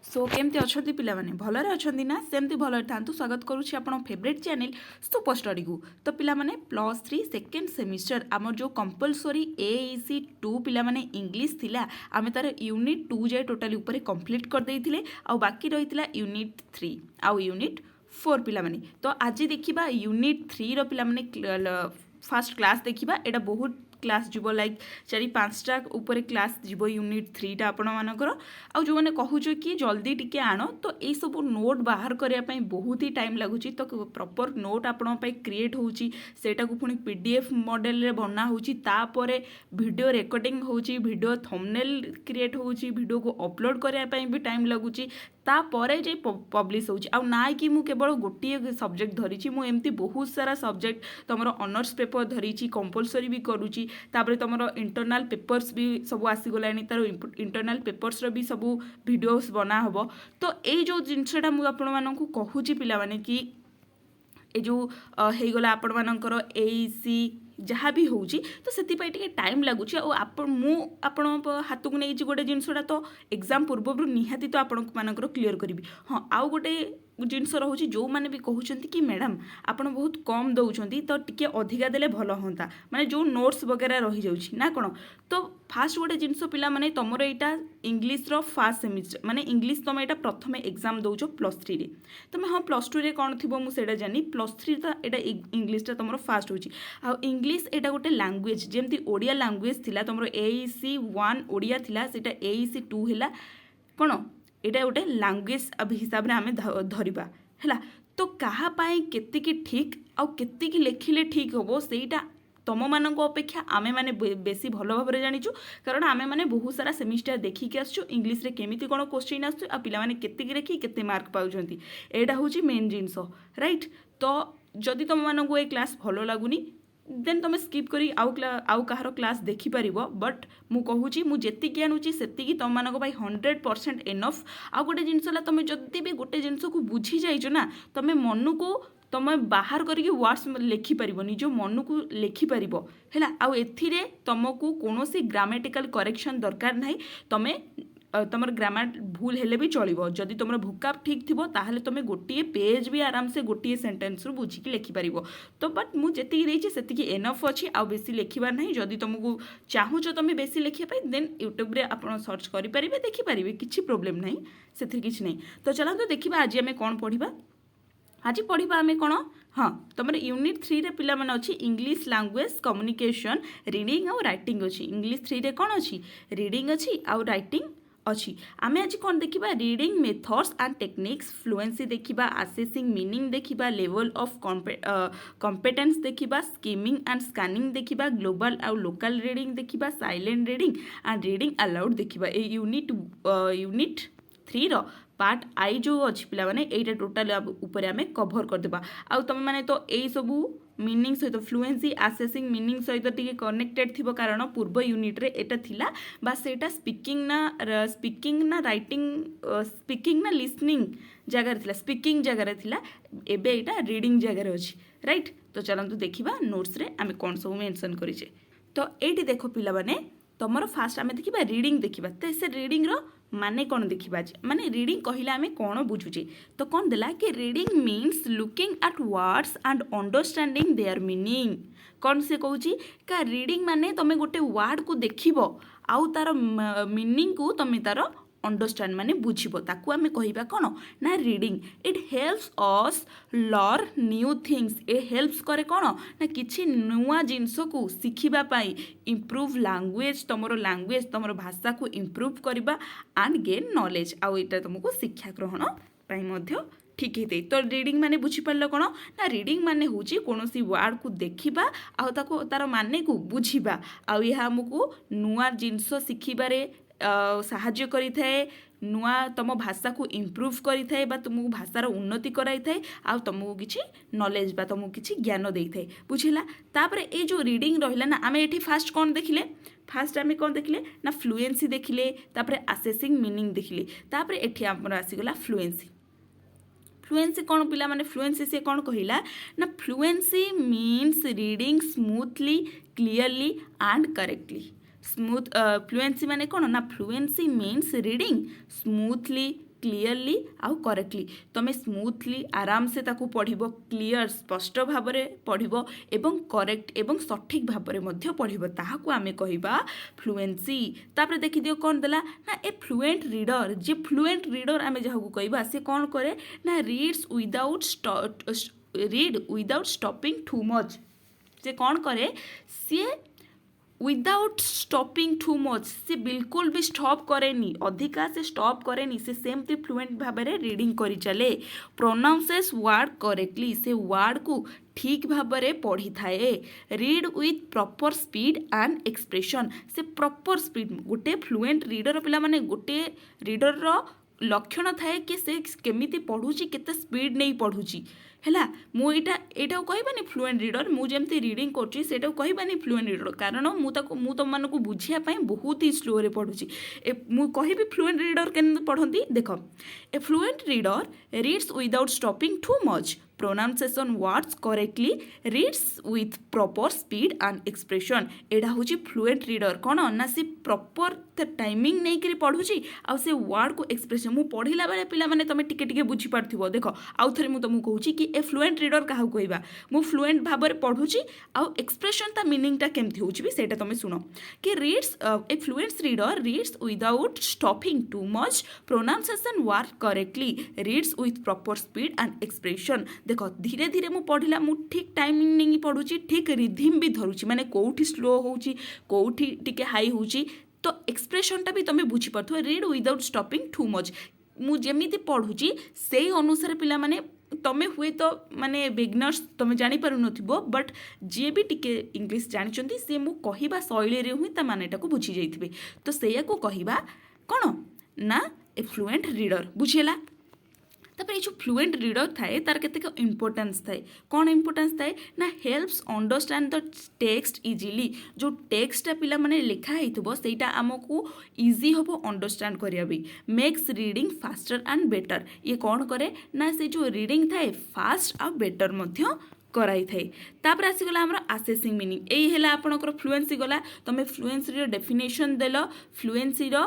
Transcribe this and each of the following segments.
सो केमती अच्छा पिलाने भलरे अच्छा ना सेमती भल था स्वागत करुच्ची आप फेवरेट चैनल सुपर स्टडी को। तो पिलाने +3 सेकेंड सेमिस्टर आमर जो कंपलसरी AEC 2 पिलाने इंग्लिश थिला आमे तार यूनिट 2 जाए टोटाली ऊपर कंप्लीट कर देइथिले आ बाकी रही यूनिट 3 आउ यूनिट 4 पिलाने। तो आज देखिबा यूनिट 3 रो पिलाने फास्ट क्लास देखिबा एटा बहुत क्लास जीव लाइक 4-5टा ऊपर क्लास जीव यूनिट 3टा आपण मानकर आ जो मैंने कहूछ कि जल्दी टिके आण तो यही सब नोट बाहर करने बहुत ही टाइम लगुच। तो प्रॉपर नोट आपण क्रिएट होची सेटा को पुणी PDF मॉडल रे बना होची तापर वीडियो रिकॉर्डिंग होची वीडियो थंबनेल क्रिएट होची वीडियो को अपलोड करने भी टाइम लगुच तापर जे पब्लिश होची आ ना कि मु केवल गोटे सब्जेक्ट धरी मु एमती बहुत सारा सब्जेक्ट तुम ऑनर्स पेपर धरी कंपलसरी भी करुची तापर तुम इंटरनल पेपर्स भी सब आसीगला तार इंटरनल पेपर्स भी सब वीडियोस बना हम। तो ये जो जिनसा मुझे आपण कहूँ पिलाने कि ये जो होगला आपण मानकर AEC जहाँ भी होची तो सेतिपाई टिके टाइम लगुच आपण हाथ को नहीं गोटे जिनसा तो एग्जाम पूर्व निहाती तो आपण मानकर क्लीयर करी। हाँ आउ गोटे जिनस रोचे जो मैंने भी कहते कि मैडम आपड़ बहुत कम दौरान तो टी अधिका देले भल हाँ माने जो नोट्स वगैरह रही जाऊँगी ना कौन। तो फास्ट गोटे जिनस पिला माने तुम यहाँ इंग्लीश फास्ट सेमिस्टर माने इंग्लीश तुम यहाँ प्रथम एग्जाम दौच +3 रे तुम हाँ +2 रे कौन थी मुझे जानी +3 तो यहाँ इंग्लीशटा तुम फास्ट हो इंग्लीश यहाँ गोटे लैंग्वेज जमती ओडिया लैंग्वेज थिला तुम AEC 1 ओडिया थिला सेटा AEC 2 है कौन यहाँ गोटे लैंग्वेज हिसाब से आम धरवा है। तो कहाँपाई केतिकी ठीक आउ केतिकी लेखिले ठीक हम सेटा तुम मान अपेक्षा आमे माने बेसी भल भाव जाचु कारण आमे माने बहुत सारा सेमिस्टर देखिक आसचु इंग्लीश रे केमिति कोन क्वेश्चन आसचु आ पिला माने केतिकी रेखी केते मार्क पाउछंती एटा होची मेन जिंस राइट। तो जदि तुम मानक ए क्लास भल लागुनी देन तुम स्किप करी आउ कहार क्लास देखिपर बट मु कहूची मु जेतिकी आणुची सेतिकी तुम मानक भाई 100% एनफ। आ गोटे जिनसला तुम जदि भी गोटे जिनस को बुझी जाइछो ना तुम मन को तुम बाहर करके वर्ड्स लिखिपर निज मन को लिखिपर है आउ एथिरे तुमको कौन सी ग्रामेटिकल करेक्शन दरकार ना तुम तुम ग्रामर भूल हेले भी चलो जदि तुम भोकाब ठीक थी ताहले तुम गोटे पेज भी आराम से गोटे सेंटेंस रू बुझिकी लिखिपर। तो बट मुझे से एनफ अच्छी आउ बेसी लिखबार ना जदि तुमको चाहूच तुम बेसी लिखापी देन यूट्यूब रे आप सर्च करेंगे देखिपारे किसी प्रोब्लेम ना से किसी नहीं। तो चलते देखा आज आम कौन पढ़ा आज पढ़ा आम कौन हाँ तुम यूनिट 3 रे पिला माने अच्छी इंग्लिश लैंग्वेज कम्युनिकेशन रीडिंग आउ राइटिंग अच्छी इंग्लिश 3 रे कौन अच्छी रीडिंग अच्छी आउ राइटिंग अच्छी। आमे आज कौन देखिबा reading methods and techniques fluency देखिबा असेसिंग मीनिंग देखिबा लेवल ऑफ कॉम्पिटेंस देखिबा स्कीमिंग एंड स्कैनिंग देखिबा ग्लोबल आउ लोकल रीडिंग देखिबा silent reading and reading allowed देखिबा ए यूनिट 3 रो पार्ट आई जो अच्छी पिला माने एटा टोटल ऊपर आमे कवर कर देबा। आ तुम माने तो एई सबू मीनिंग सहित फ्लुएंसी आसेसिंग मीनिंग सहित टिके कनेक्टेड थी कारण पूर्व यूनिट रे एटा थिला बा सेटा स्पीकिंग ना राइटिंग स्पीकिंग ना लिसनिंग जगार थिला स्पीकिंग जगार थिला एबे एटा रीडिंग जगार अछि राइट। तो चलंतु देखिबा नोट्स रे आमे कोन सब मेंशन करिजे। तो एटी देखो पिला माने तुमर फास्ट आमे देखिबा रीडिंग देखिबा तो से रीडिंग रो माने कौन देखा माने रीडिंग कहले आमे कौन बुझुचे। तो कौन देला कि reading means looking at words and understanding their meaning. कौन से कहूँ का रीडिंग माने तुम गोटे वर्ड को देखिबो आउ तार मीनिंग को तुम तार अंडरस्टैंड माने बुझिबो ताकू आमे कहिबा कोन ना reading. It helps us learn new things A helps करे कोन ना किछि नुआ जिंस को सिखिबा पाई इम्प्रूव लैंग्वेज तुमर भाषा को इम्प्रूव करबा एंड गेन नॉलेज आउ एटा तुमको शिक्षा ग्रहण पाई मध्य ठीक है। तो रीडिंग माने बुझीपार कौन ना रीडिंग माने हूँ कौन सी वर्ड को देखा आउ तार माने को बुझा आउ यह आमको नुआ जिनस शिखिबारे साहाଯ୍ୟ କରିଥାଏ नुआ तुम भाषा को इम्प्रूव करिଥାଏ बा तुमको भाषार उन्नति कराइଥାଏ आउ तुमको किछि नॉलेज बा तुमको किछि ज्ञान देइଥାଏ बुझिला। तापर ए जो रीडिंग रहिला ना आमे एठी फास्ट कौन देखिले फास्ट आमे कौन देखिले ना फ्लुएंसी देखिले तापर असेसिंग मीनिंग देखिले तापर एठी हमर आसीगला फ्लुएंसी। फ्लुएंसी कौन पिला माने फ्लुएंसी से कौन कहिला ना fluency means reading smoothly clearly and correctly. Smooth fluency माने कौन ना fluency means reading smoothly clearly आउ करेक्टली तुम स्मूथली आराम से ताकू पढ़िबो क्लियर स्पष्ट भाबरे पढ़िबो एवं करेक्ट एवं सठिक भाबरे मध्य पढ़िबो ताहाकू आमे कहिबा फ्लुएंसी। तापर देखि दियो कोन देला ना ए फ्लुएंट रीडर जे फ्लुएंट रीडर आमे जहाकू कहिबा से कोन करे ना read without stopping too much. से कौन करे सी विदाउट स्टॉपिंग टू मच से बिल्कुल भी स्टॉप करेनी अधिका से स्टॉप करेनी से सेमती फ्लुएंट भाव में रीडिंग करी चले। प्रोनाउंसेस वर्ड करेक्टली से वर्ड को ठीक भाव में पढ़ी थाए। Read with proper speed and expression से प्रॉपर स्पीड गोटे फ्लुएंट रीडर पिला माने गोटे रीडर रो लक्षण थाए कि से केमिति पढ़ुची केते स्पीड नहीं पढ़ुची हैला। मु एटा कहबानी फ्लुएंट रीडर मु जेमती रीडिंग करछि सेटा कहबानी फ्लुएंट रीडर कारण मु तुम मानक बुझिया पई बहुत ही स्लो रे पढ़ुछि। मु कहबी फ्लुएंट रीडर केन पढ़ंती देख a fluent reader reads without stopping too much pronunciation words correctly reads with proper speed and expression। एडा होची फ्लुएंट रीडर कौन ना सी प्रॉपर टाइमिंग नहीं करी पढ़ुची आ से वर्ड को एक्सप्रेशन मु पढ़िला बेले पिला माने तमे टिके टिके बुझी पारथिबो। देखो आउ थरे मु तुमको कहूची कि ए फ्लुएंट रीडर काहू कहबा मु फ्लुएंट भाव रे पढ़ुची आ एक्सप्रेशन ता मीनिंग ता केमथि होची भी सेटा तमे सुनो कि reads A fluent reader reads without stopping too much pronunciation word correctly reads with proper speed and expression. देख धीरे धीरे मु पढ़िला मु ठीक टाइमिंग नहीं पढ़ुची ठीक रिधिम भी धरुची माने कोठी स्लो होउची कोठी टिके हाई होउची तो एक्सप्रेशन टा भी तमे बुझी पारथो। Read without stopping too much मु जेमिति पढ़ुची सेही अनुसार पिला माने तमे हुए तो माने बिगनर्स तमे जानी पारु नथिबो बट जे भी टिके इंग्लिश जानिचंती से मु कहिबा शैली रे हुई ता मानेटा को बुझी जाइथिबे तो सेया को कहिबा कोन ना ए फ्लुएंट रीडर बुझिला। तापर जो फ्लुएंट रीडर थाए तार केतेक इंपोर्टेंस थाए कौन इंपोर्टेंस थाए ना helps understand the text easily जो टेक्स्ट पिला माने लिखा हेइथबो सेटा हमकू इजी होबो अंडरस्टैंड करिया भी makes reading faster and better. ये कौन करे ना से जो रीडिंग थाए फास्ट आ बेटर मध्य कराई थाए। तापर आसीगला हमर असेसिंग मीनिंग एई हेला आपनकर फ्लुएंसी गला तमे फ्लुएंसी रो डेफिनेशन देलो फ्लुएंसी रो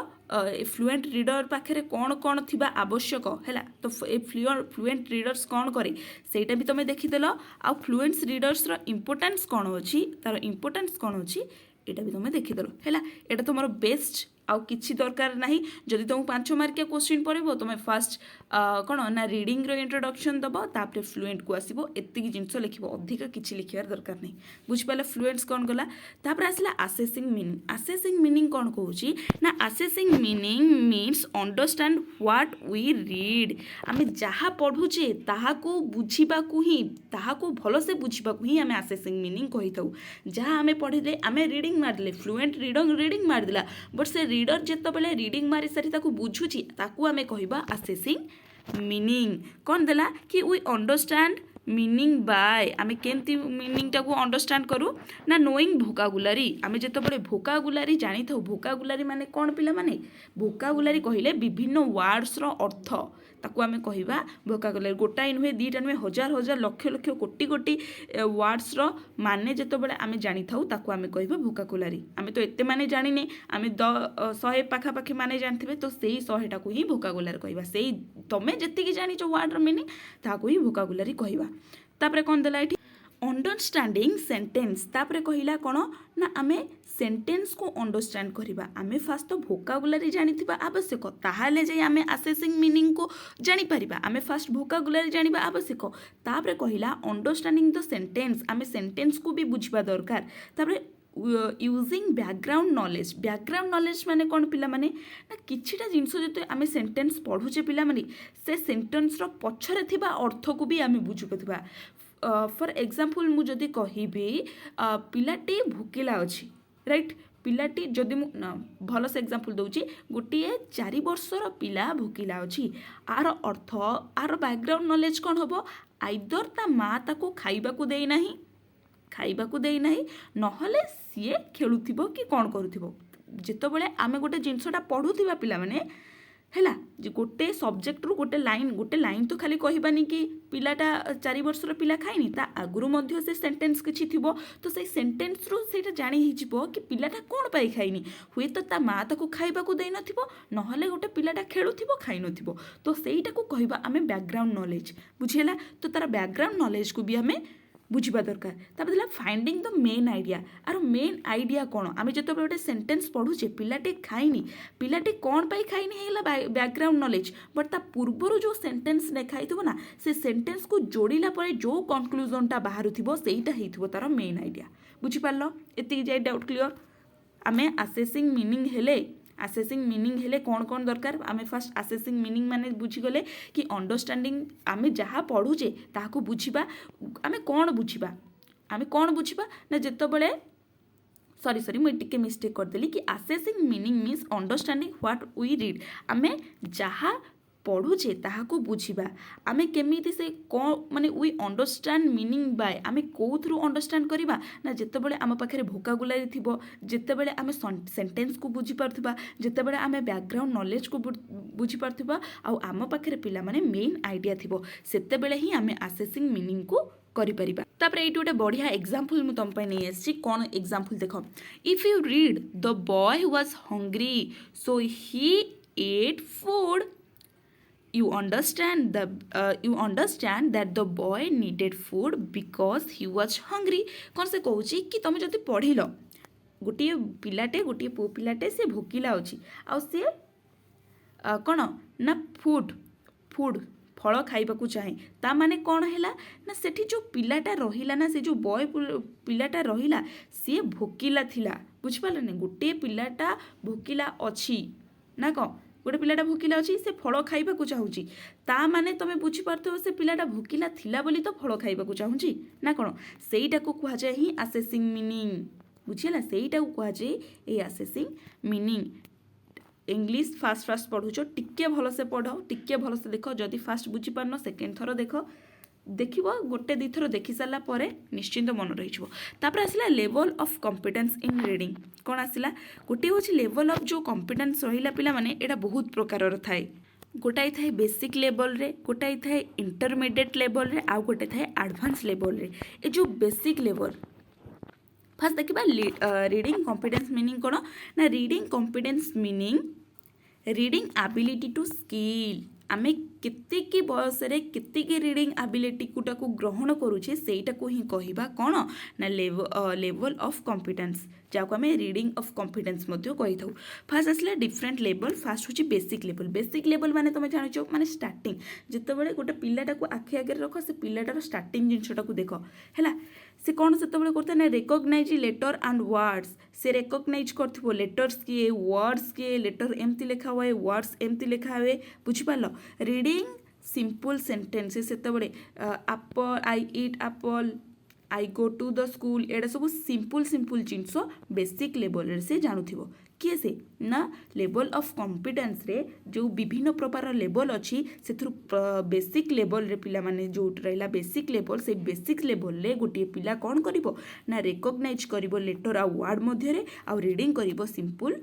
फ्लुएंट रीडर पाखे कौन कौन थिबा आवश्यक है तो फ्लुएंट रीडर्स कौन करे सेटा भी तुम देखीदेल आ फ्लुएंट रीडर्स रो इंपोर्टेंस कौन अच्छी तार इंपोर्टेंस कौन अच्छी एटा भी तुम देखीदेल है एटा तुम बेस्ट आउ किछि दरकार नहीं। जदि तुम 5 मार्किया क्वेश्चन पढ़ो तुम फास्ट कौन ना रीडिंग रो इंट्रोडक्शन दब तापर फ्लुएंट को आसो एतिक जिनस लिख अधिक किछि लिखार दरकार नहीं बुझिपारे फ्लुएंट्स कौन गला। तापर आसला असेसिंग मीनिंग। असेसिंग मीनिंग कौन कहूची ना assessing meaning means understand what we read आमे जहाँ पढ़ुचे ताहाको बुझिबाकू ही ताहाको भलसे बुझिबाकू ही आमे असेसिंग मीनिंग कहि थाउ। जहाँ आमे पढ़िले आमे रीडिंग मारले फ्लुएंट रीडिंग मारदिला बट से रीडर जेत बेले रीडिंग मारी सारी ताकू बुझुची ताकू आमे कहिबा असेसिंग मीनिंग कौन देला कि वी अंडरस्टैंड मीनिंग बाय आमे केमती मीनिंग टाकू अंडरस्टैंड करू ना नोइंग भोकाबुलारी आमे जेत बेले भोकाबुलारी जानी थाउ भोकाबुलारी माने कौन पिला माने भोकाबुलारी कहिले विभिन्न वर्ड्स रो अर्थ ताकू आमे कहिबा भोकाबुलारी गोटाई नुहे दीटा नुहे हजार हजार लक्ष लक्ष कोटी कोटी वर्ड्स रो माने जेतो बेले आमे जानी थाउ ताकू आमे कहिबा भोकाबुलारी। आमे तो एते माने जानिने आमे 100 पाखा पाखी माने जानथिबे तो सेही 100 टाकू ही भोकाबुलारी कहिबा सेही तमे जेतिकी जानिचो वर्ड रो मीनिंग ताकू ही भोकाबुलारी कहिबा। तापरे कौन देला एठी अंडरस्टैंडिंग सेंटेंस तापरे कहिला कोन ना आमे सेंटेंस को अंडरस्टैंड करिबा आमे फास्ट तो भोकाबुलारी जानिथिबा आवश्यक ताहाले जे आमे असेसिंग मीनिंग को जानि परिबा आमे फास्ट भोकाबुलारी जानिबा आवश्यक तापरे कहिला अंडरस्टैंडिंग द सेंटेंस आमे सेंटेंस को भी बुझिबा दरकार। तापरे यूजिंग बैकग्राउंड नॉलेज माने कौन पिला माने ना किछिटा जिनस जते आमे सेंटेंस पढ़ुचे पिला माने से सेंटेंस रो पछरे थिबा अर्थ को भी आमे बुझु पथिबा। फॉर एग्जांपल मु जदी कहिबी पिलाटी भूकिला अछि राइट पिलाटी जदि मु भल से एग्जांपल दउची गोटिए 4 वर्षर पिला भूकिला अछि आर अर्थ आर बैकग्राउंड नॉलेज कौन हबो आइदर ता माँ ताको खाइबाकू देई नाही नहले सीए खेलुथिबो कि कौन करुथिबो। जेतो बेले आमे गोटे जिनसटा पढ़ुथिबा पिला माने ହେଲା ଯେ ଗୋଟେ ସବଜେକ୍ଟରୁ ଗୋଟେ ଲାଇନ୍ ତ ଖାଲି କହିବାନି କି ପିଲାଟା 4 ବର୍ଷର ପିଲା ଖାଇନି, ତା ଆଗରୁ ମଧ୍ୟ ସେ ସେଣ୍ଟେନ୍ସ କିଛି ଥିବ, ତ ସେଇ ସେଣ୍ଟେନ୍ସରୁ ସେଇଟା ଜାଣି ହେଇଯିବ କି ପିଲାଟା କ'ଣ ପାଇଁ ଖାଇନି। ହୁଏତ ତା ମା ତାକୁ ଖାଇବାକୁ ଦେଇନଥିବ, ନହେଲେ ଗୋଟେ ପିଲାଟା ଖେଳୁଥିବ ଖାଇନଥିବ, ତ ସେଇଟାକୁ କହିବା ଆମେ ବ୍ୟାକଗ୍ରାଉଣ୍ଡ ନଲେଜ। ବୁଝିହେଲା? ତ ତାର ବ୍ୟାକଗ୍ରାଉଣ୍ଡ ନଲେଜକୁ ବି ଆମେ ବୁଝିବା ଦରକାର। ତାପରେ ଥିଲା ଫାଇଣ୍ଡିଂ ଦ ମେନ୍ ଆଇଡ଼ିଆ। ଆର ମେନ୍ ଆଇଡ଼ିଆ କ'ଣ? ଆମେ ଯେତେବେଳେ ଗୋଟେ ସେଣ୍ଟେନ୍ସ ପଢ଼ୁଛେ ପିଲାଟି ଖାଇନି, ପିଲାଟି କ'ଣ ପାଇଁ ଖାଇନି ହେଇଗଲା ବ୍ୟାକଗ୍ରାଉଣ୍ଡ ନଲେଜ, ବଟ୍ ତା ପୂର୍ବରୁ ଯେଉଁ ସେଣ୍ଟେନ୍ସ ଲେଖା ହେଇଥିବ ନା, ସେ ସେଣ୍ଟେନ୍ସକୁ ଯୋଡ଼ିଲା ପରେ ଯେଉଁ କନକ୍ଲୁଜନଟା ବାହାରୁଥିବ ସେଇଟା ହେଇଥିବ ତାର ମେନ୍ ଆଇଡ଼ିଆ। ବୁଝିପାରିଲ? ଏତିକି ଯାଇ ଡାଉଟ୍ କ୍ଲିଅର? ଆମେ ଆସେସିଂ ମିନିଂ ହେଲେ କ'ଣ ଦରକାର? ଆମେ ଫାଷ୍ଟ ଆସେସିଂ ମିନିଂ ମାନେ ବୁଝିଗଲେ କି ଅଣ୍ଡରଷ୍ଟାଣ୍ଡିଂ, ଆମେ ଯାହା ପଢ଼ୁଛେ ତାହାକୁ ବୁଝିବା। ଆମେ କ'ଣ ବୁଝିବା ନା ଯେତେବେଳେ ସରି ମୁଁ ଟିକେ ମିଷ୍ଟେକ୍ କରିଦେଲି କି assessing meaning means understanding what we read. ଆମେ ଯାହା ପଢ଼ୁଛେ ତାହାକୁ ବୁଝିବା। ଆମେ କେମିତି ସେ କ'ଣ ମାନେ ୱି ଅଣ୍ଡରଷ୍ଟାଣ୍ଡ ମିନିଂ ବାଏ, ଆମେ କେଉଁଥିରୁ ଅଣ୍ଡରଷ୍ଟାଣ୍ଡ କରିବା ନା ଯେତେବେଳେ ଆମ ପାଖରେ ଭୋକାବୁଲାରି ଥିବ, ଯେତେବେଳେ ଆମେ ସେଣ୍ଟେନ୍ସକୁ ବୁଝିପାରୁଥିବା, ଯେତେବେଳେ ଆମେ ବ୍ୟାକଗ୍ରାଉଣ୍ଡ ନଲେଜକୁ ବୁଝିପାରୁଥିବା, ଆଉ ଆମ ପାଖରେ ପିଲାମାନେ ମେନ୍ ଆଇଡ଼ିଆ ଥିବ, ସେତେବେଳେ ହିଁ ଆମେ ଆସେସିଂ ମିନିଂକୁ କରିପାରିବା। ତାପରେ ଏଇଠି ଗୋଟେ ବଢ଼ିଆ ଏକ୍ଜାମ୍ପଲ୍ ମୁଁ ତୁମ ପାଇଁ ନେଇ ଆସିଛି। କ'ଣ ଏକ୍ଜାମ୍ପଲ୍ ଦେଖ, if you read the boy was hungry so he ate food, you understand that the boy needed food because he was hungry। କ'ଣ ସେ କହୁଛି କି ତମେ ଯଦି ପଢ଼ିଲ ଗୋଟିଏ ପୁଅ ପିଲାଟେ ସେ ଭୋକିଲା ଅଛି, ଆଉ ସେ କ'ଣ ନା ଫୁଡ୍ ଫଳ ଖାଇବାକୁ ଚାହେଁ। ତା ମାନେ କ'ଣ ହେଲା ନା ସେଠି ଯେଉଁ ପିଲାଟା ରହିଲା ନା, ସେ ଯେଉଁ ବୟ ପିଲାଟା ରହିଲା ସିଏ ଭୋକିଲା ଥିଲା। ବୁଝିପାରିଲନି? ଗୋଟିଏ ପିଲାଟା ଭୋକିଲା ଅଛି ନା କ'ଣ? ଗୋଟେ ପିଲାଟା ଭୋକିଲା ଅଛି, ସେ ଫଳ ଖାଇବାକୁ ଚାହୁଁଛି, ତା ମାନେ ତମେ ବୁଝିପାରୁଥିବ ସେ ପିଲାଟା ଭୋକିଲା ଥିଲା ବୋଲି ତ ଫଳ ଖାଇବାକୁ ଚାହୁଁଛି ନା କ'ଣ? ସେଇଟାକୁ କୁହାଯାଏ ହିଁ ଆସେସିଂ ମିନିଂ। ବୁଝିହେଲା? ସେଇଟାକୁ କୁହାଯାଏ ଏଇ ଆସେସିଂ ମିନିଂ। ଇଂଲିଶ ଫାଷ୍ଟ ପଢ଼ୁଛ, ଟିକେ ଭଲସେ ପଢ଼, ଟିକେ ଭଲସେ ଦେଖ। ଯଦି ଫାଷ୍ଟ ବୁଝିପାରୁନ ସେକେଣ୍ଡ ଥର ଦେଖିବ, ଗୋଟେ ଦୁଇଥର ଦେଖି ସାରିଲା ପରେ ନିଶ୍ଚିନ୍ତ ମନେ ରହିଯିବ। ତାପରେ ଆସିଲା ଲେଭଲ୍ ଅଫ୍ କମ୍ପିଟେନ୍ସ ଇନ୍ ରିଡ଼ିଂ। କ'ଣ ଆସିଲା? ଗୋଟିଏ ହେଉଛି ଲେଭଲ୍ ଅଫ୍ ଯେଉଁ କମ୍ପିଟେନ୍ସ ରହିଲା ପିଲାମାନେ, ଏଇଟା ବହୁତ ପ୍ରକାରର ଥାଏ। ଗୋଟାଏ ଥାଏ ବେସିକ୍ ଲେଭଲ୍ରେ, ଗୋଟାଏ ଥାଏ ଇଣ୍ଟରମିଡ଼ିଏଟ୍ ଲେଭଲ୍ରେ, ଆଉ ଗୋଟେ ଥାଏ ଆଡ଼ଭାନ୍ସ ଲେଭଲ୍ରେ। ଏ ଯେଉଁ ବେସିକ୍ ଲେଭଲ୍ ଫାଷ୍ଟ ଦେଖିବା ରିଡ଼ିଂ କମ୍ପିଟେନ୍ସ ମିନିଂ କ'ଣ ନା, reading competence meaning reading ability to skill. ଆମେ କେତିକି ବୟସରେ କେତିକି ରିଡ଼ିଂ ଆବିଲିଟିଟାକୁ ଗ୍ରହଣ କରୁଛେ ସେଇଟାକୁ ହିଁ କହିବା କ'ଣ ନା ଲେଭଲ୍ ଅଫ୍ କମ୍ପିଟେନ୍ସ, ଯାହାକୁ ଆମେ ରିଡ଼ିଂ ଅଫ୍ କମ୍ପିଟେନ୍ସ ମଧ୍ୟ କହିଥାଉ। ଫାଷ୍ଟ ଆସିଲା ଡିଫରେଣ୍ଟ ଲେଭଲ୍। ଫାଷ୍ଟ ହେଉଛି ବେସିକ୍ ଲେଭଲ୍। ବେସିକ୍ ଲେଭଲ୍ ମାନେ ତୁମେ ଜାଣିଛ ମାନେ ଷ୍ଟାର୍ଟିଂ। ଯେତେବେଳେ ଗୋଟେ ପିଲାଟାକୁ ଆଖି ଆଗରେ ରଖ, ସେ ପିଲାଟାର ଷ୍ଟାର୍ଟିଂ ଜିନିଷଟାକୁ ଦେଖ। ହେଲା? ସେ କ'ଣ ସେତେବେଳେ କରିଥାଏ ନା ରେକଗ୍ନାଇଜ୍ ଲେଟର୍ ଆଣ୍ଡ ୱାର୍ଡ଼ସ୍। ସେ ରେକଗ୍ନାଇଜ୍ କରିଥିବ ଲେଟର୍ସ କିଏ, ୱାର୍ଡ଼ସ୍ କିଏ, ଲେଟର୍ ଏମିତି ଲେଖା ହୁଏ, ୱାର୍ଡ଼ସ୍ ଏମିତି ଲେଖା ହୁଏ। ବୁଝିପାରିଲ? ରିଡ଼ିଂ ସିମ୍ପଲ୍ ସେଣ୍ଟେନ୍ସ ସେତେବେଳେ apple, I eat apple, I go to the school, ଏଇଟା ସବୁ ସିମ୍ପଲ୍ ଜିନିଷ ବେସିକ୍ ଲେଭଲ୍ରେ ସେ ଜାଣୁଥିବ। କିଏ ସେ ନା ଲେଭଲ୍ ଅଫ୍ କମ୍ପିଟେନ୍ସରେ ଯେଉଁ ବିଭିନ୍ନ ପ୍ରକାର ଲେଭଲ୍ ଅଛି ସେଥିରୁ ବେସିକ୍ ଲେଭଲ୍ରେ ପିଲାମାନେ ଯେଉଁଠି ରହିଲା ବେସିକ୍ ଲେଭଲ୍, ସେଇ ବେସିକ୍ ଲେଭଲ୍ରେ ଗୋଟିଏ ପିଲା କ'ଣ କରିବ ନା ରେକଗ୍ନାଇଜ୍ କରିବ ଲେଟର୍ ଆଉ ୱାର୍ଡ଼ ମଧ୍ୟରେ, ଆଉ ରିଡ଼ିଂ କରିବ ସିମ୍ପଲ୍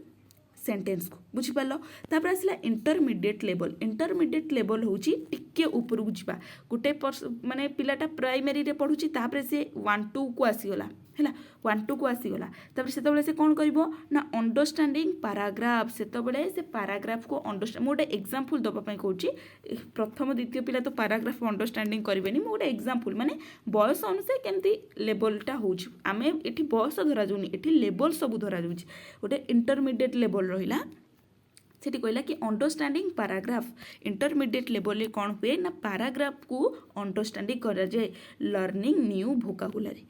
ସେଣ୍ଟେନ୍ସକୁ। ବୁଝିପାରିଲ? ତାପରେ ଆସିଲା ଇଣ୍ଟରମିଡ଼ିଏଟ୍ ଲେଭଲ୍। ଇଣ୍ଟରମିଡ଼ିଏଟ୍ ଲେଭଲ୍ ହେଉଛି ଟିକେ ଉପରକୁ ଯିବା। ଗୋଟେ ମାନେ ପିଲାଟା ପ୍ରାଇମେରୀରେ ପଢ଼ୁଛି, ତାପରେ ସେ 1-2କୁ ଆସିଗଲା। ହେଲା? 1-2କୁ ଆସିଗଲା, ତାପରେ ସେତେବେଳେ ସେ କ'ଣ କରିବ ନା ଅଣ୍ଡରଷ୍ଟାଣ୍ଡିଂ ପାରାଗ୍ରାଫ। ସେତେବେଳେ ସେ ପାରାଗ୍ରାଫକୁ ମୁଁ ଗୋଟେ ଏକ୍ଜାମ୍ପଲ୍ ଦେବା ପାଇଁ କହୁଛି। ପ୍ରଥମ ଦ୍ୱିତୀୟ ପିଲା ତ ପାରାଗ୍ରାଫ ଅଣ୍ଡରଷ୍ଟାଣ୍ଡିଂ କରିବେନି, ମୁଁ ଗୋଟେ ଏକ୍ଜାମ୍ପଲ୍ ମାନେ ବୟସ ଅନୁସାରେ କେମିତି ଲେଭଲ୍ଟା ହେଉଛି। ଆମେ ଏଠି ବୟସ ଧରାଯାଉନି, ଏଠି ଲେଭଲ୍ ସବୁ ଧରାଯାଉଛି। ଗୋଟେ ଇଣ୍ଟରମିଡ଼ିଏଟ୍ ଲେଭଲ୍ ରହିଲା, ସେଠି କହିଲା କି ଅଣ୍ଡରଷ୍ଟାଣ୍ଡିଂ ପାରାଗ୍ରାଫ। ଇଣ୍ଟରମିଡ଼ିଏଟ୍ ଲେଭଲ୍ରେ କ'ଣ ହୁଏ ନା ପାରାଗ୍ରାଫକୁ ଅଣ୍ଡରଷ୍ଟାଣ୍ଡିଂ କରାଯାଏ। Learning new vocabulary,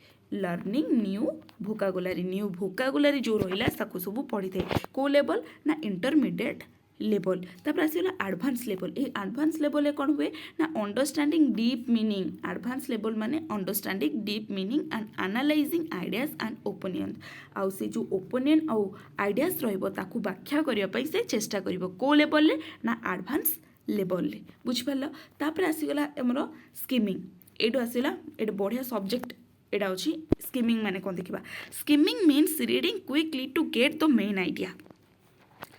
new vocabulary ଯେଉଁ ରହିଲା ତାକୁ ସବୁ ପଢ଼ିଥାଏ। କେଉଁ ଲେଭଲ୍ ନା ଇଣ୍ଟରମିଡ଼ିଏଟ୍ ଲେଭଲ୍। ତାପରେ ଆସିଗଲା ଆଡ଼ଭାନ୍ସ ଲେଭଲ୍। ଏହି ଆଡ଼ଭାନ୍ସ ଲେଭଲ୍ରେ କ'ଣ ହୁଏ ନା understanding deep meaning. Advance level ମାନେ understanding deep meaning and analysing ideas and opinion. ଆଉ ସେ ଯେଉଁ ଓପିନିଅନ୍ ଆଉ ଆଇଡ଼ିଆସ୍ ରହିବ ତାକୁ ବ୍ୟାଖ୍ୟା କରିବା ପାଇଁ ସେ ଚେଷ୍ଟା କରିବ। କେଉଁ ଲେଭଲ୍ରେ ନା ଆଡ଼ଭାନ୍ସ ଲେଭଲ୍ରେ। ବୁଝିପାରିଲ? ତାପରେ ଆସିଗଲା ଆମର ସ୍କିମିଂ। ଏଇଠୁ ଆସିଗଲା, ଏଇଟା ବଢ଼ିଆ ସବଜେକ୍ଟ ଏଇଟା ଅଛି। ସ୍କିମିଂ ମାନେ କ'ଣ ଦେଖିବା। Skimming means reading quickly to get the main idea.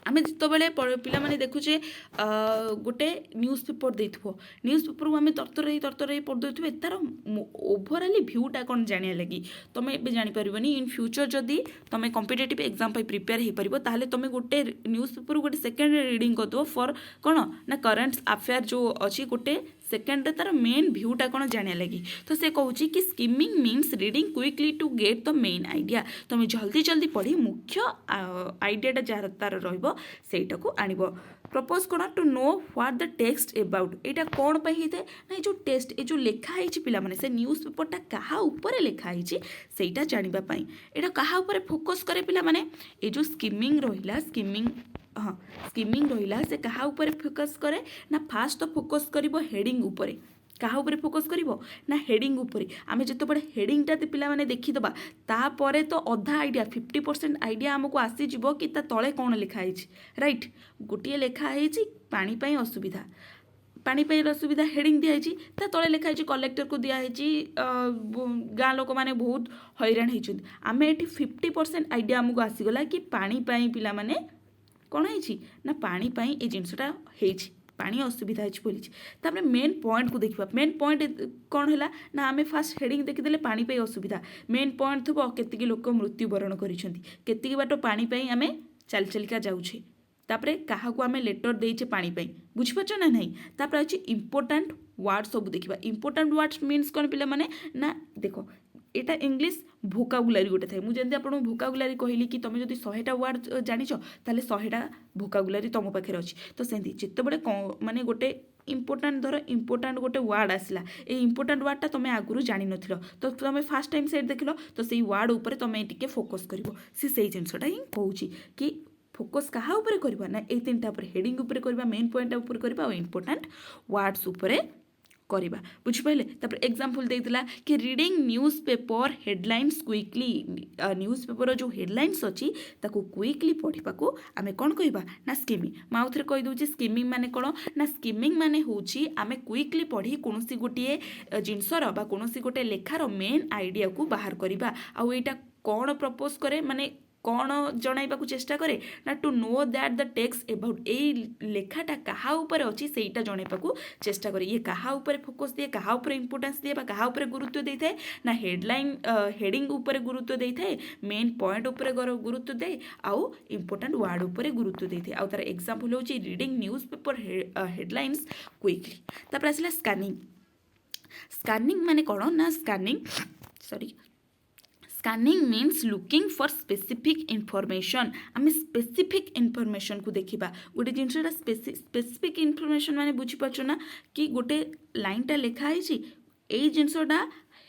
आमे जितेबाला पे देखुचे गोटे न्यूज पेपर दे न्यूज पेपर को आम तरतर पढ़ी तार ओभराली भ्यूटा कौन जाना लगी तुम ए जापर इन फ्यूचर जदि तुम कॉम्पिटिटिव एग्जाम प्रिपेयर हो पार ताहले तुम गोटे न्यूज पेपर गोटे सेकेंड रीडिंग करदे फॉर कौन ना करंट अफेयर जो अच्छी गोटे सेकेंड तार मेन भ्यूटा कौन जाना लगी तो से कहूँ कि skimming means reading quickly to get the main idea तुम जल्दी जल्दी पढ़ी मुख्य आइडियाटा जार तार रहीटा को आण प्रपोज कौन to know what the text about यहाँ कौन पर होता है ना जो टेक्स्ट ये जो लिखाई पे से न्यूज पेपरटा क्या ऊपर लिखाई सेटा जानापी यहाँ क्या फोकस करे पे ये जो स्किमिंग रहा स्किमिंग हाँ स्किमिंग रहा से क्या ऊपर फोकस करे ना फास्ट तो फोकस कर हेडिंग उपरे क्या ऊपर फोकस करिवो ना हेडिंग उपरे आमे जते बड़े हेडिंगटा पिला माने देखिदबा तापरे तो अधा आइडिया 50% आइडिया आमको आसीजिवो कि ता तले कौन लिखाई राइट गोटे लिखाई पानी पाई असुविधा पानी पाई असुविधा हेडिंग दिखाई ता तले लिखाई कलेक्टर को दिखाई गाँ लोक मैंने बहुत हैरान होती आम ये 50% आइडिया आमको आसीगला कि पानी पाई पिला माने कौन है ना पानी पाई ये जिनसटा होती पानी असुविधा है मेन पॉइंट को देखा मेन पॉइंट कौन है ना आम फास्ट हेडिंग देखीदे पानी पाई असुविधा मेन पॉइंट थो केतिकी लोक मृत्युवरण करी बाट पानी पाई आम चल चलिका जाऊे तापरे क्या आम लेटर देचे पानी पाई बुझीपार ना नहीं तापर अच्छी इंपोर्टाट वर्ड सब देखा इंपोर्टाट वर्ड्स मीन्स कौन पे माने ना देखो यहाँ इंग्लीश भोकाबुलारी गोटे थाए मुझे आपको भोकाबुलारी कहली कि तुम जो 100टा वर्ड जानिछ ताले 100टा भोकाबुलारी तुम पाखे अच्छी तो सेमती जितेबाला माने गोटे इंपोर्टाट धर इंपोर्टाट गोटे वर्ड आसला ये इंपोर्टाट वर्डटा तुम आगुरी जान न तो तुम फास्ट टाइम से देख तो से वर्ड उपर तुम टे फोकस कर से जिनसटा ही कहूँ कि फोकस क्या ऊपर करवा ना ये 3टा हेडिंग उपर करवा मेन पॉइंट उपर करवा और इंपोर्टाट वर्ड्स उपरे करवा बुझिपारे तापर एग्जांपल देइतला कि reading news paper headlines quickly news paper जो हेडलाइंस अच्छी ताको क्विकली पढ़ा को आम कौन कहवा ना स्किमिंग माउथ रे कहि दउची स्किमिंग माने कौन ना स्किमिंग माने होची आम क्विकली पढ़ी कौन गोटे जिनसर बा कौन गोटे लेखार मेन आइडिया को बाहर करवा आउ एटा कौन प्रपोज करे माने कौन जनइबा चेष्टा करे ना to know that the text about ए लेखाटा क्या ऊपर अच्छी सेटा जनइबा चेष्टा करे ये क्या ऊपर फोकस दिए क्या ऊपर इंपोर्टेंस दिए क्या ऊपर गुरुत्व दे थाए ना हेडलाइन हेडिंग ऊपर गुरुत्व दे थाए मेन पॉइंट ऊपर गुरुत्व दे आउ इंपोर्टेंट वर्ड ऊपर गुरुत्व दे थाए आउ तार एग्जांपल होची reading news paper headlines quickly तापर आसला स्कैनिंग स्कैनिंग माने कौन ना scanning means looking for specific information आम स्पेसिफिक इनफॉरमेशन को देखा गोटे जिनसा स्पेसिफिक इनफॉरमेशन माने बुझीपार ना कि गोटे लाइनटा लिखाई यही जिनसटा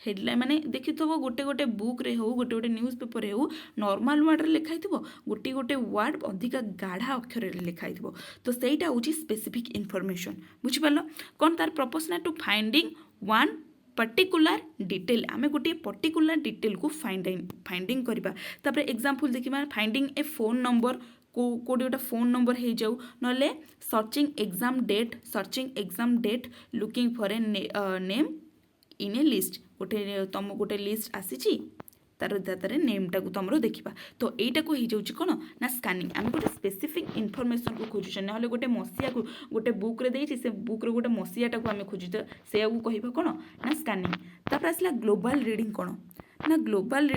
हेडलाइन माने देखि गोटे गोटे बुक रे हो गोटे गोटे न्यूज पेपर रे हो नॉर्मल वर्ड रे लिखाई गोटे गोटे वर्ड अधिका गाढ़ा अक्षर रे लिखाई तो सेटा होची स्पेसिफिक इनफॉरमेशन बुझीपार कौन तार प्रपोज ना to finding one particular detail आम गोटे पर्टिकुलर डिटेल को फाइंडिंग करवा तापर एग्जांपल देखिबा फाइंडिंग ए फोन नंबर कोडी गोटे फोन नंबर हो जाऊ नले searching exam date looking for a name in a list गोटे तुम गोटे लिस्ट आसी तार दातारे नेमटा को तुम देखा तो यहीटा को हो जाऊँ कौन ना स्कैनिंग आम गोटे स्पेसिफिक इनफॉरमेशन को खोजुचे ना गोटे मसीहा को गोटे बुक रे देइछि से बुक रे गोटे मसीहाटा को आम खोजुचे से कहवा कौन ना स्कैनिंग तापर आसला ग्लोबल रीडिंग कौन ना global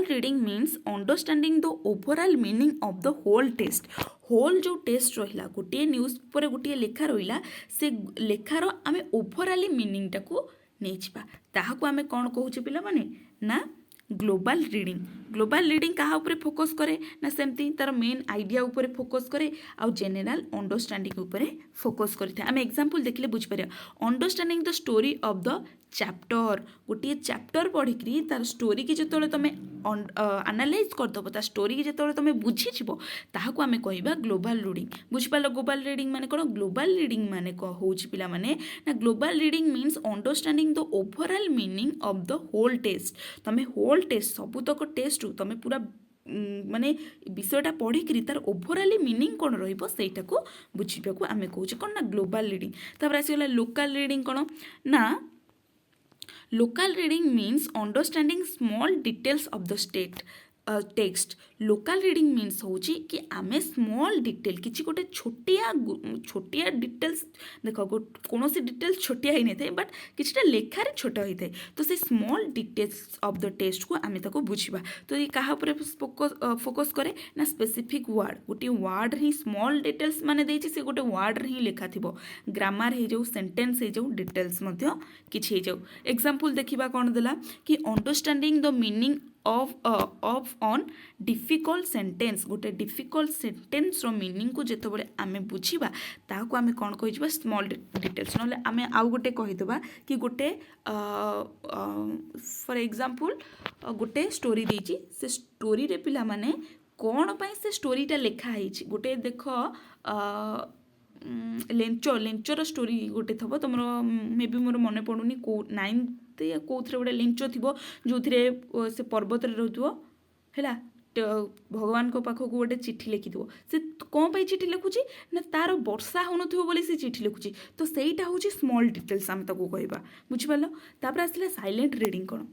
reading means understanding the overall meaning of the whole text whole जो टेक्स्ट रहा गोटे न्यूज पेपर गोटे लेखा रहा से लेखार आम ओवरऑल मीनिंगटा को नहीं ताहाको आमे कौन कहूचे पिला माने ना ग्लोबल रीडिंग क्या ऊपर फोकस करे ना सेमती तार मेन आइडिया ऊपर फोकस करे आउ जेनरल अंडरस्टैंडिंग ऊपर फोकस करता आम एग्जांपल देखले बुझिपारे understanding the story of the chapter गोटे चैप्टर पढ़ी तार स्टोरी की जो तुम एनालाइज करदेव ता स्टोरी की जो तुम बुझीज ताहाको आमे कहबा ग्लोबल रीडिंग बुझिपार ग्लोबल रीडिंग माने कौन ग्लोबल रीडिंग माने होची पिला माने ना global reading means understanding the overall meaning of the whole text तुम होल टेक्स्ट सबुतक टेक्स्ट तुम पूरा माने विषयटा पढ़ी तार ओवरऑल मीनिंग कौन रहीटा को बुझा आम कहे कौन ना ग्लोबल रीडिंग तापर आसीगला लोकल रीडिंग कौन ना local reading means understanding small details of the state text local reading means होची कि आमे स्मॉल डिटेल किसी गोटे छोटिया डिटेल्स देख कौन डिटेल्स छोटिया ही नहीं थे बट किसी लेखार छोट होता है तो से small details of the text को आमे ताको बुझिबा तो ये कहा पर फोकस करे ना स्पेसिफिक वर्ड गोटे वर्ड ही स्मॉल डिटेल्स माने देछि से गोटे वर्ड ही लेखा थिबो ग्रामर हो जाऊ सेंटेंस हो जाऊ डिटेल्स मध्य किछि हो जाऊ एग्जांपल देखिबा कोन देला कि understanding the meaning of on difficult sentence गोटे डिफिकल्ट सेंटेंस रो मीनिंग को जेतबेले आमे बुझिबा ताको आमे कोन कहिबा स्मॉल डिटेल्स नले आमे आउ गोटे कहिदबा कि गोटे फॉर एग्जांपल गोटे स्टोरी देछि से स्टोरी रे पिला माने कोन पई से स्टोरीटा लेखा हैछि गोटे देख लेंचर स्टोरी गोटे थब तुम मे बी मोर मन पड़ुनी को नाइन्थ या कौन गोटे लेंच थी जो से पर्वत रोथो है भगवान को पाखक गोटे चिठी लिखिथो से कौन पाई चिठी लिखुची ना तार वर्षा होन बोली से चिठी लिखुची तो सहीटा हूँ स्मॉल डिटेल्स आम ताको कहवा बुझिपार तापर आसला साइलेंट रीडिंग कौन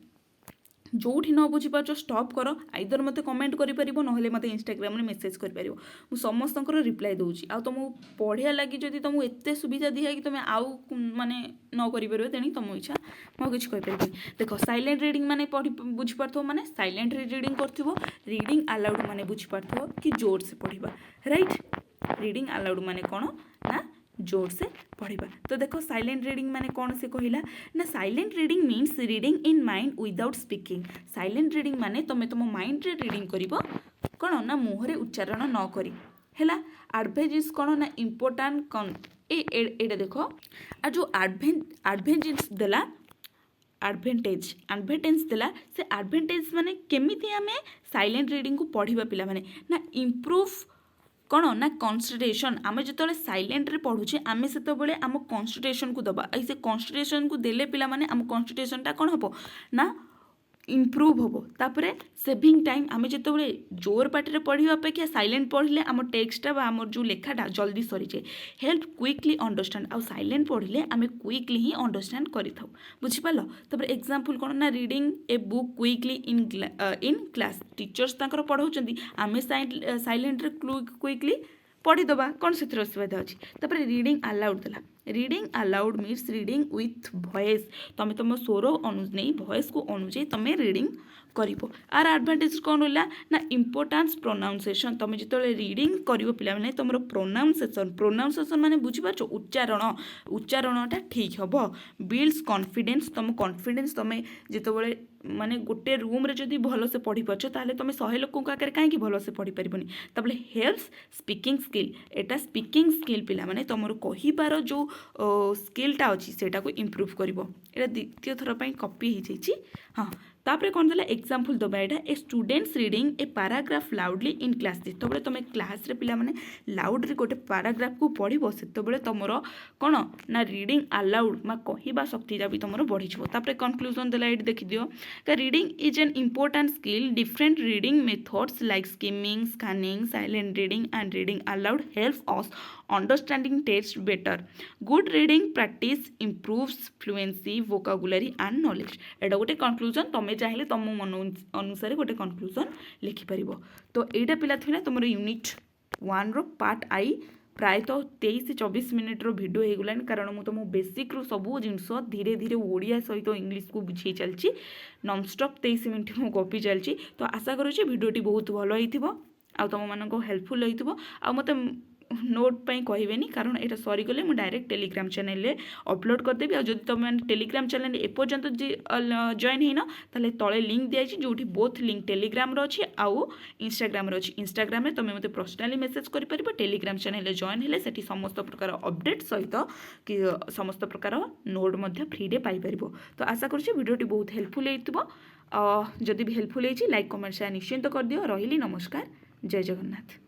जोठी न बुझीपार स्टॉप कर आइदर मते कमेंट करि ना मते इंस्टाग्राम रे मेसेज करि मु समस्त रिप्लाई दूची आ तुमको पढ़िया लगी जदि तुमको एते सुविधा दिया कि तुम आउ माने न करि परिबो तेणी तुम इच्छा मु किछ कहि परिबे देखो साइलेंट रीडिंग माने पढ़ी बुझी पारथो माने साइलेंट रीडिंग करथिबो रीडिंग अलाउड माने बुझी पारथो कि जोर से पढ़िबा राइट रीडिंग अलाउड माने कोन ना जोर से पढ़िबा तो देखो साइलेंट रीडिंग माने कौन से कहला ना silent reading means reading in mind without speaking silent reading माने तुम तुम माइंड रे रीडिंग करिवो कौन ना मुहरे उच्चारण न करी हैला एडभाइस कौन ना इम्पोर्टाट कौन एटा देखो आ जो एडभाइस देला एडभांटेज देला से एडभांटेज माने केमिति आमे साइलेंट रीडिंग को पढ़िबा पिला माने ना इम्प्रूव कौन ना कन्संट्रेशन आम जो साइलेंट रे पढ़ुचे आम से आम कन्संट्रेशन को दबा से कन्संट्रेशन को देले पिला माने आम कन्संट्रेशन टा कौन हम ना इम्प्रूव हम तापर सेविंग टाइम आम जो जोर पाटे पढ़ा अपेक्षा साइलेंट पढ़ले आम टेक्सटा आम जो लेखाटा जल्दी सरी जाए हेल्प क्विकली अंडरस्टैंड आउ साइलेंट पढ़ले आम क्विकली ही अंडरस्टैंड करि थाउ बुझिपाल तापर एग्जांपल कौन ना reading a book quickly in class teachers तांकर पढ़ाउछंती आमे साइलेंट रे क्विकली पढ़ीदबा कौन से असुविधा अच्छी तापर रीडिंग अलाउड देला reading allowed means reading with voice तुम तुम स्वर अनुଯାयी वॉइस को अनुଯାयी तुम रीडिंग करिवो आर एडवांटेज कौन रहा ना इम्पोर्टान्स प्रोनाउंसिएशन तुम जो रीडिंग करिवो पिला माने तुमरो प्रोनाउंसिएशन माने बुझिपारछो उच्चारणटा ठीक हम बिल्ड्स कॉन्फिडेंस तुम कॉन्फिडेंस तुम जितेबाला माने गोटे रूम रे जदि भल से पढ़ी पारछ ताले तुम 100 लोक आगे कहीं भल से पढ़ी पारबनी तबले हेल्प्स स्पीकिंग स्किल एटा स्पीकिंग स्किल पिला माने तुमर कहिबार जो स्किलटा अच्छी सेटा को इम्प्रूव करिवो एटा द्वितीय थर पई कॉपी हो जाइछि हाँ तापर कौन देला एग्जांपल दबा एटा a students reading a paragraph loudly in class जितेबाला तुम क्लास रे पिला माने लाउड रे गोटे पैराग्राफ को पढ़िबो सेतेबाला तुमर कौन ना रीडिंग अलाउड मा कहिबा शक्तिटा भी तुमर बढ़ी जिवो तापर कंक्लूजन देला एट देखि दियो reading is an important skill different reading methods like skimming scanning silent reading and reading allowed helps us understanding text better good reading practice improves fluency vocabulary and knowledge एटा गोटे conclusion तुम चाहिए तुम मन अनुसार गोटे conclusion लिखिपर तो यहाँ पिला थी तुम यूनिट 1 रो पार्ट आई प्रायतः 23-24 मिनिट भिडियो हो गलानी कारण मुझे तुम बेसिक रू सब जिनस धीरे धीरे ओडिया सहित इंग्लिश को बुझे चलती नॉनस्टॉप 23 मिनिट मु गपी चलती तो आशा करुँच भिडियोटी बहुत भल हो तुम मानक हेल्पफुल हो मत नोट पाई कहबेनी कारण ये सरीगले मुझे डायरेक्ट टेलीग्राम चैनल रे अपलोड करदेवी और जब तुम टेलीग्राम चैनल एपर्यंत जॉइन होना ताले तले लिंक दिखाई जो बोथ लिंक टेलीग्राम अच्छी आउ इंस्टाग्राम अच्छी इंस्टाग्राम रे तुम मत पर्सनाली मेसेज कर टेलीग्राम चैनल जॉइन हेले सेठी समस्त प्रकार अपडेट सहित कि समस्त प्रकार नोट फ्री रे पाई परिबो तो आशा करुँच भिडियोटी बहुत हेल्पफुल होइतिबो जदि भी हेल्पफुल होइछि लाइक कमेंट शेयर निश्चिंत कर दियो रहिली नमस्कार जय जगन्नाथ।